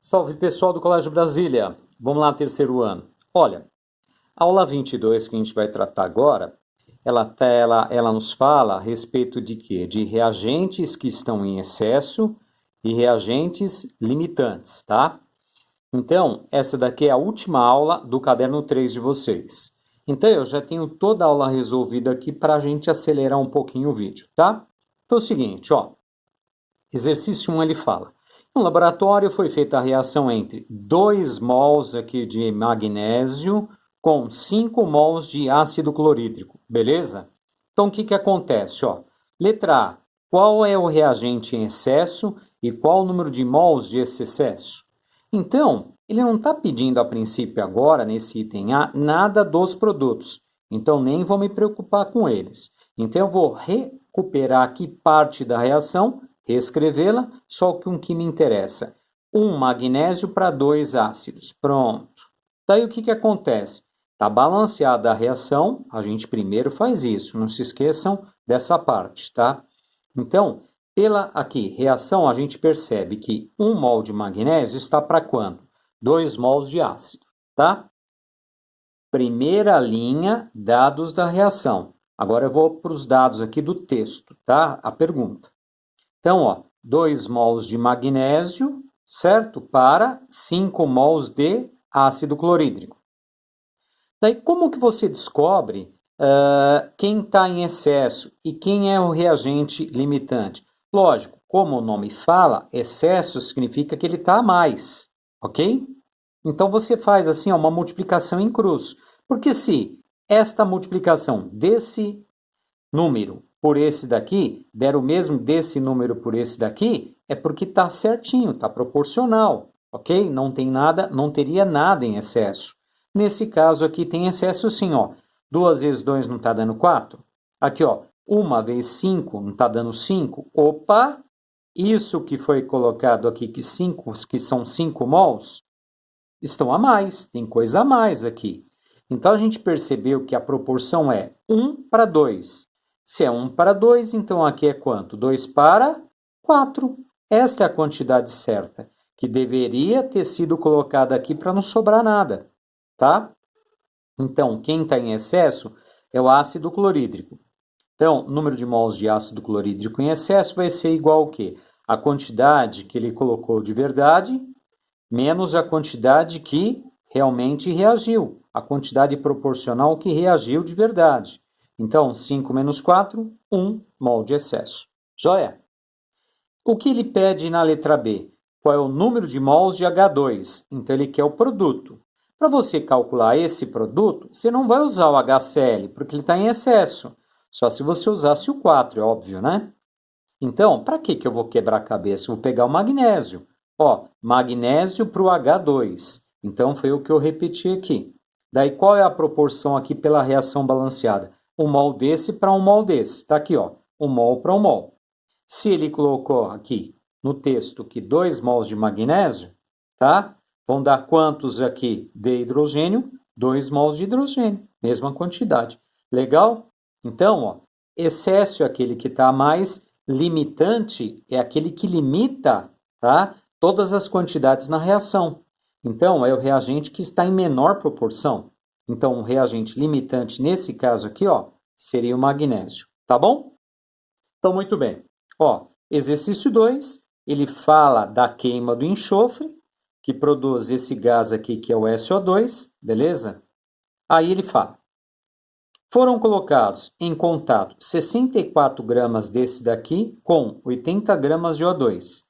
Salve pessoal do Colégio Brasília! Vamos lá, terceiro ano. Olha, a aula 22 que a gente vai tratar agora, ela nos fala a respeito de quê? De reagentes que estão em excesso e reagentes limitantes, tá? Então, essa daqui é a última aula do caderno 3 de vocês. Então, eu já tenho toda a aula resolvida aqui para a gente acelerar um pouquinho o vídeo, tá? Então é o seguinte, ó. Exercício 1 ele fala. No laboratório foi feita a reação entre 2 mols aqui de magnésio com 5 mols de ácido clorídrico, beleza? Então o que acontece? Ó? Letra A, qual é o reagente em excesso e qual o número de mols desse excesso? Então, ele não está pedindo a princípio agora, nesse item A, nada dos produtos. Então nem vou me preocupar com eles. Então eu vou recuperar aqui parte da reação, reescrevê-la, só com o que me interessa. 1 magnésio para 2 ácidos. Pronto. Daí o que acontece? Está balanceada a reação, a gente primeiro faz isso, não se esqueçam dessa parte, tá? Então, pela aqui, reação, a gente percebe que 1 mol de magnésio está para quanto? 2 mols de ácido, tá? Primeira linha, dados da reação. Agora eu vou para os dados aqui do texto, tá? A pergunta. Então, ó, 2 mols de magnésio, certo? Para 5 mols de ácido clorídrico. Daí, como que você descobre quem está em excesso e quem é o reagente limitante? Lógico, como o nome fala, excesso significa que ele está a mais, ok? Então, você faz assim ó, uma multiplicação em cruz. Porque se esta multiplicação desse número por esse daqui der o mesmo desse número por esse daqui, é porque está certinho, está proporcional, ok? Não tem nada, não teria nada em excesso. Nesse caso aqui tem excesso sim, ó. 2 vezes 2 não está dando 4? Aqui, ó, 1 vezes 5 não está dando 5? Opa! Isso que foi colocado aqui, que são 5 mols, estão a mais, tem coisa a mais aqui. Então a gente percebeu que a proporção é 1 para 2. Se é 1 para 2, então aqui é quanto? 2 para 4. Esta é a quantidade certa, que deveria ter sido colocada aqui para não sobrar nada, tá? Então, quem está em excesso é o ácido clorídrico. Então, o número de mols de ácido clorídrico em excesso vai ser igual ao quê? A quantidade que ele colocou de verdade menos a quantidade que realmente reagiu, a quantidade proporcional que reagiu de verdade. Então, 5 menos 4, 1 mol de excesso. Joia? O que ele pede na letra B? Qual é o número de mols de H2? Então, ele quer o produto. Para você calcular esse produto, você não vai usar o HCl, porque ele está em excesso. Só se você usasse o 4, é óbvio, né? Então, para que eu vou quebrar a cabeça? Eu vou pegar o magnésio. Ó, magnésio para o H2. Então, foi o que eu repeti aqui. Daí, qual é a proporção aqui pela reação balanceada? 1 mol desse para 1 mol desse. Está aqui, ó, 1 mol para 1 mol. Se ele colocou aqui no texto que 2 mols de magnésio, tá? Vão dar quantos aqui de hidrogênio? 2 mols de hidrogênio, mesma quantidade. Legal? Então, ó, excesso é aquele que está a mais, limitante é aquele que limita, tá? Todas as quantidades na reação. Então, é o reagente que está em menor proporção. Então, o reagente limitante, nesse caso aqui, ó, seria o magnésio. Tá bom? Então, muito bem. Ó, exercício 2, ele fala da queima do enxofre, que produz esse gás aqui, que é o SO2, beleza? Aí ele fala, foram colocados em contato 64 gramas desse daqui com 80 gramas de O2.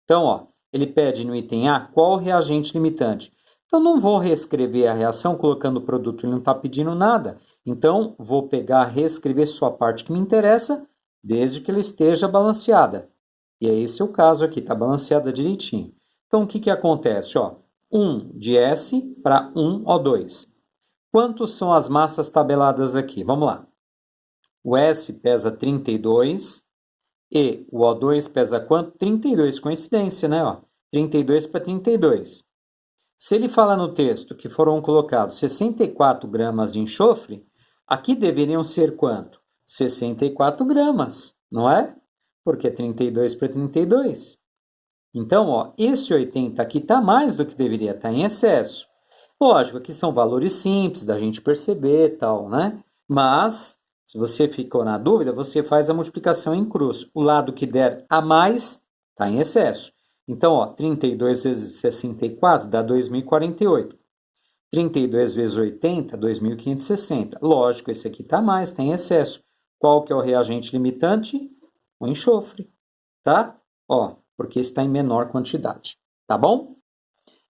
Então, ó, ele pede no item A qual o reagente limitante. Então, não vou reescrever a reação colocando o produto, ele não está pedindo nada. Então, vou pegar, reescrever só a parte que me interessa, desde que ela esteja balanceada. E é esse o caso aqui, está balanceada direitinho. Então, o que acontece? Ó, 1 de S para 1 O2. Quantos são as massas tabeladas aqui? Vamos lá. O S pesa 32 e o O2 pesa quanto? 32, coincidência, né? Ó, 32 para 32. Se ele fala no texto que foram colocados 64 gramas de enxofre, aqui deveriam ser quanto? 64 gramas, não é? Porque é 32 para 32. Então, ó, esse 80 aqui está mais do que deveria estar em excesso. Lógico, aqui são valores simples da gente perceber e tal, né? Mas, se você ficou na dúvida, você faz a multiplicação em cruz. O lado que der a mais está em excesso. Então, ó, 32 vezes 64 dá 2.048. 32 vezes 80, 2.560. Lógico, esse aqui está mais, tem excesso. Qual que é o reagente limitante? O enxofre, tá? Ó, porque está em menor quantidade, tá bom?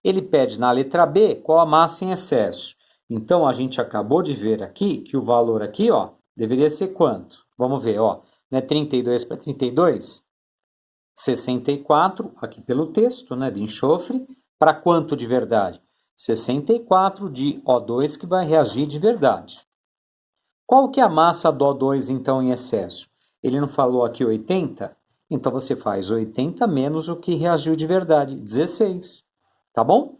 Ele pede na letra B qual a massa em excesso. Então, a gente acabou de ver aqui que o valor aqui, ó, deveria ser quanto? Vamos ver, ó, né, 32 para 32? 64, aqui pelo texto, né, de enxofre, para quanto de verdade? 64 de O2 que vai reagir de verdade. Qual que é a massa do O2, então, em excesso? Ele não falou aqui 80? Então, você faz 80 menos o que reagiu de verdade, 16. Tá bom?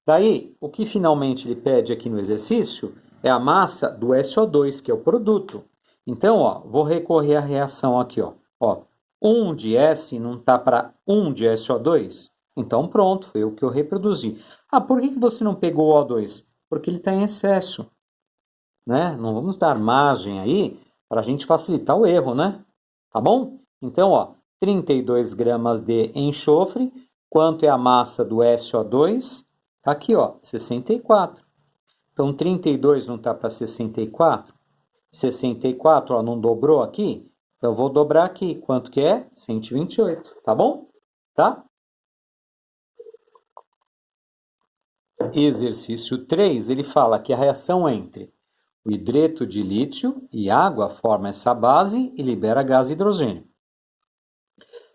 Daí, o que finalmente ele pede aqui no exercício é a massa do SO2, que é o produto. Então, ó, vou recorrer à reação aqui, ó. 1 de S não está para 1 de SO2? Então, pronto, foi o que eu reproduzi. Ah, por que você não pegou o O2? Porque ele está em excesso, né? Não vamos dar margem aí para a gente facilitar o erro, né? Tá bom? Então, ó, 32 gramas de enxofre. Quanto é a massa do SO2? Tá aqui, ó, 64. Então, 32 não está para 64? 64, ó, não dobrou aqui? Então, eu vou dobrar aqui. Quanto que é? 128, tá bom? Tá? Exercício 3, ele fala que a reação entre o hidreto de lítio e água forma essa base e libera gás hidrogênio.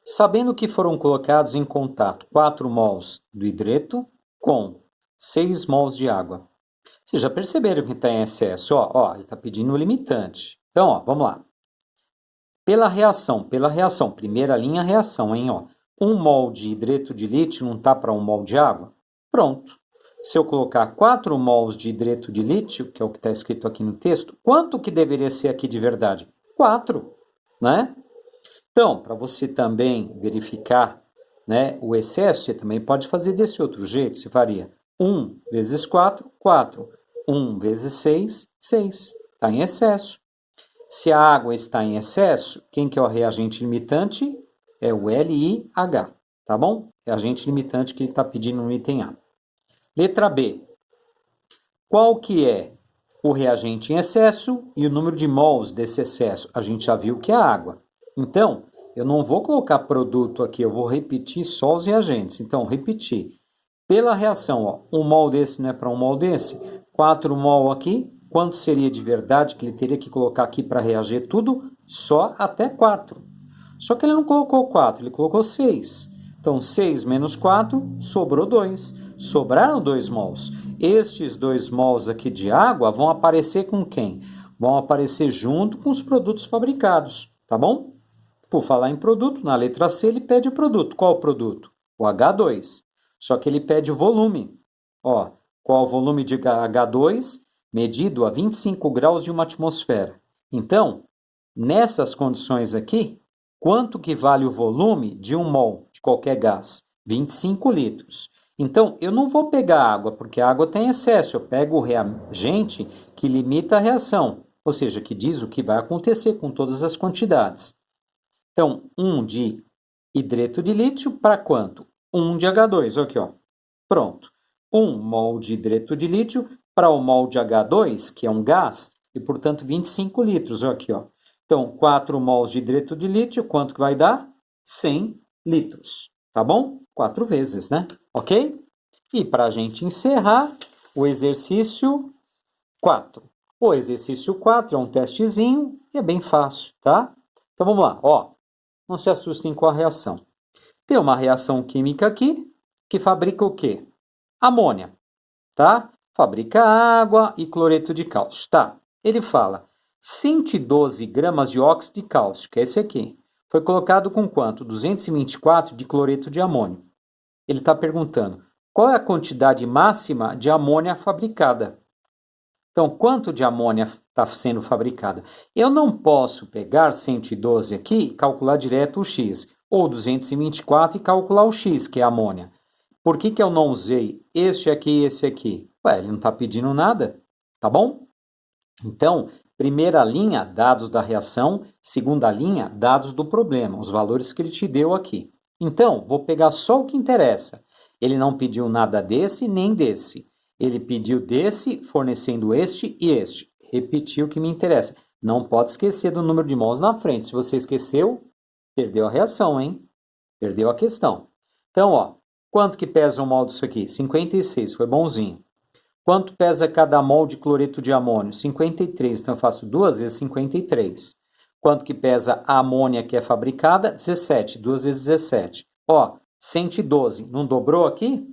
Sabendo que foram colocados em contato 4 mols do hidreto com 6 mols de água. Vocês já perceberam que está em excesso? Ó, ele está pedindo o limitante. Então, ó, vamos lá. Pela reação, primeira linha, reação, hein? Ó. 1 mol de hidreto de lítio não está para 1 mol de água? Pronto. Se eu colocar 4 mols de hidreto de lítio, que é o que está escrito aqui no texto, quanto que deveria ser aqui de verdade? 4, né? Então, para você também verificar, né, o excesso, você também pode fazer desse outro jeito. Você faria 1 vezes 4, 4. 1 vezes 6, 6. Está em excesso. Se a água está em excesso, quem que é o reagente limitante? É o LiH, tá bom? Reagente limitante que ele está pedindo no item A. Letra B. Qual que é o reagente em excesso e o número de mols desse excesso? A gente já viu que é a água. Então, eu não vou colocar produto aqui, eu vou repetir só os reagentes. Então, repetir. Pela reação, ó, 1 mol desse não é para 1 mol desse? 4 mol aqui, quanto seria de verdade que ele teria que colocar aqui para reagir tudo? Só até 4. Só que ele não colocou 4, ele colocou 6. Então, 6 menos 4, sobrou 2. Sobraram 2 mols. Estes 2 mols aqui de água vão aparecer com quem? Vão aparecer junto com os produtos fabricados, tá bom? Por falar em produto, na letra C ele pede o produto. Qual o produto? O H2. Só que ele pede o volume. Ó, qual o volume de H2? Medido a 25 graus de uma atmosfera. Então, nessas condições aqui, quanto que vale o volume de 1 mol de qualquer gás? 25 litros. Então, eu não vou pegar água, porque a água tem excesso. Eu pego o reagente que limita a reação, ou seja, que diz o que vai acontecer com todas as quantidades. Então, 1 de hidreto de lítio para quanto? 1 de H2, aqui, ó. Pronto. 1 mol de hidreto de lítio para 1 mol de H2, que é um gás, e, portanto, 25 litros, aqui, ó. Então, 4 mols de hidreto de lítio, quanto que vai dar? 100 litros, tá bom? 4 vezes, né? Ok? E para a gente encerrar, o exercício 4. O exercício 4 é um testezinho e é bem fácil, tá? Então, vamos lá, ó. Não se assustem com a reação. Tem uma reação química aqui que fabrica o quê? Amônia, tá? Fabrica água e cloreto de cálcio, tá? Ele fala 112 gramas de óxido de cálcio, que é esse aqui. Foi colocado com quanto? 224 de cloreto de amônio. Ele está perguntando qual é a quantidade máxima de amônia fabricada. Então, quanto de amônia está sendo fabricada? Eu não posso pegar 112 aqui e calcular direto o X. ou 224 e calcular o x, que é a amônia. Por que eu não usei este aqui e esse aqui? Ué, ele não está pedindo nada, tá bom? Então, primeira linha, dados da reação. Segunda linha, dados do problema, os valores que ele te deu aqui. Então, vou pegar só o que interessa. Ele não pediu nada desse nem desse. Ele pediu desse, fornecendo este e este. Repetiu o que me interessa. Não pode esquecer do número de mols na frente. Se você esqueceu, perdeu a reação, hein? Perdeu a questão. Então, ó, quanto que pesa um mol disso aqui? 56, foi bonzinho. Quanto pesa cada mol de cloreto de amônio? 53, então eu faço 2 vezes 53. Quanto que pesa a amônia que é fabricada? 17, 2 vezes 17. Ó, 112, não dobrou aqui?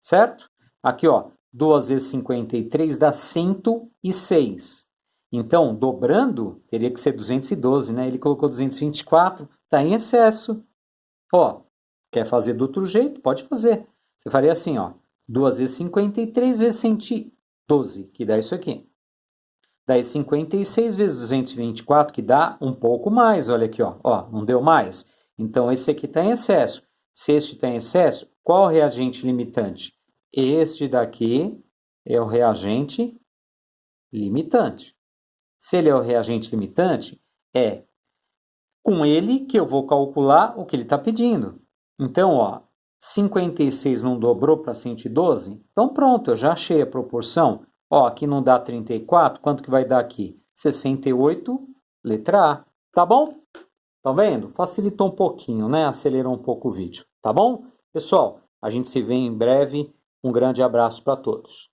Certo? Aqui, ó, 2 vezes 53 dá 106. Então, dobrando, teria que ser 212, né? Ele colocou 224, está em excesso. Ó, quer fazer do outro jeito? Pode fazer. Você faria assim, ó, 2 vezes 53 vezes 112, que dá isso aqui. Daí 56 vezes 224, que dá um pouco mais, olha aqui, ó, não deu mais? Então, esse aqui está em excesso. Se este está em excesso, qual o reagente limitante? Este daqui é o reagente limitante. Se ele é o reagente limitante, é com ele que eu vou calcular o que ele está pedindo. Então, ó, 56 não dobrou para 112? Então pronto, eu já achei a proporção. Ó, aqui não dá 34, quanto que vai dar aqui? 68, letra A. Tá bom? Tá vendo? Facilitou um pouquinho, né? Acelerou um pouco o vídeo. Tá bom? Pessoal, a gente se vê em breve. Um grande abraço para todos.